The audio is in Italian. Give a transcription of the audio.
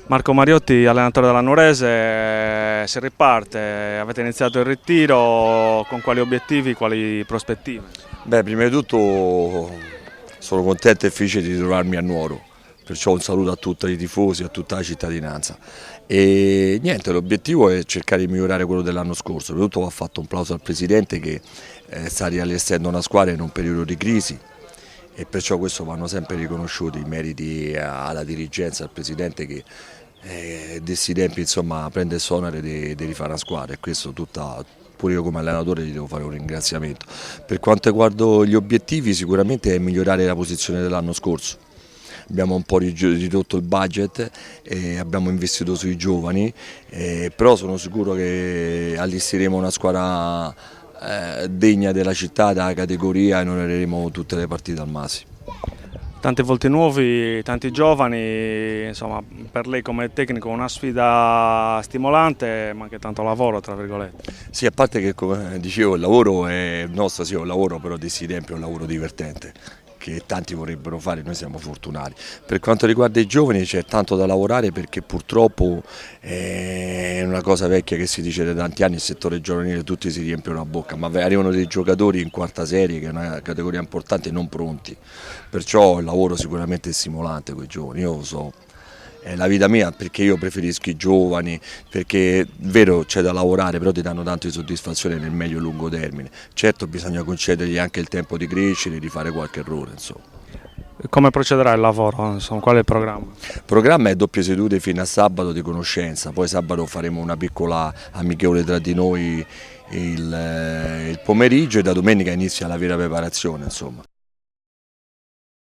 Marco Mariotti, allenatore della Nuorese, si riparte, avete iniziato il ritiro, con quali obiettivi, quali prospettive? Beh, prima di tutto sono contento e felice di trovarmi a Nuoro, perciò un saluto a tutti i tifosi, a tutta la cittadinanza. E niente, l'obiettivo è cercare di migliorare quello dell'anno scorso. Prima di tutto va fatto un plauso al Presidente che sta riallestendo una squadra in un periodo di crisi e perciò questo vanno sempre riconosciuti i meriti alla dirigenza, al Presidente che di questi tempi insomma, prende il sonere di rifare una squadra e questo pure io come allenatore gli devo fare un ringraziamento. Per quanto riguarda gli obiettivi sicuramente è migliorare la posizione dell'anno scorso. Abbiamo un po' ridotto il budget, abbiamo investito sui giovani, però sono sicuro che allestiremo una squadra degna della città, della categoria e non ereremo tutte le partite al massimo. Tanti volti nuovi, tanti giovani, insomma per lei come tecnico una sfida stimolante ma anche tanto lavoro tra virgolette. Sì, a parte che come dicevo il lavoro è nostro, sì, è un lavoro però di questi tempi è un lavoro divertente che tanti vorrebbero fare, noi siamo fortunati. Per quanto riguarda i giovani c'è tanto da lavorare perché purtroppo è una cosa vecchia che si dice da tanti anni, il settore giovanile tutti si riempiono la bocca, ma arrivano dei giocatori in quarta serie che è una categoria importante non pronti, perciò il lavoro sicuramente è stimolante con i giovani, io lo so. È la vita mia perché io preferisco i giovani, perché è vero c'è da lavorare però ti danno tanto di soddisfazione nel medio e lungo termine. Certo bisogna concedergli anche il tempo di crescere e di fare qualche errore insomma. Come procederà il lavoro? Insomma, qual è il programma? Il programma è doppie sedute fino a sabato di conoscenza, poi sabato faremo una piccola amichevole tra di noi il pomeriggio e da domenica inizia la vera preparazione insomma.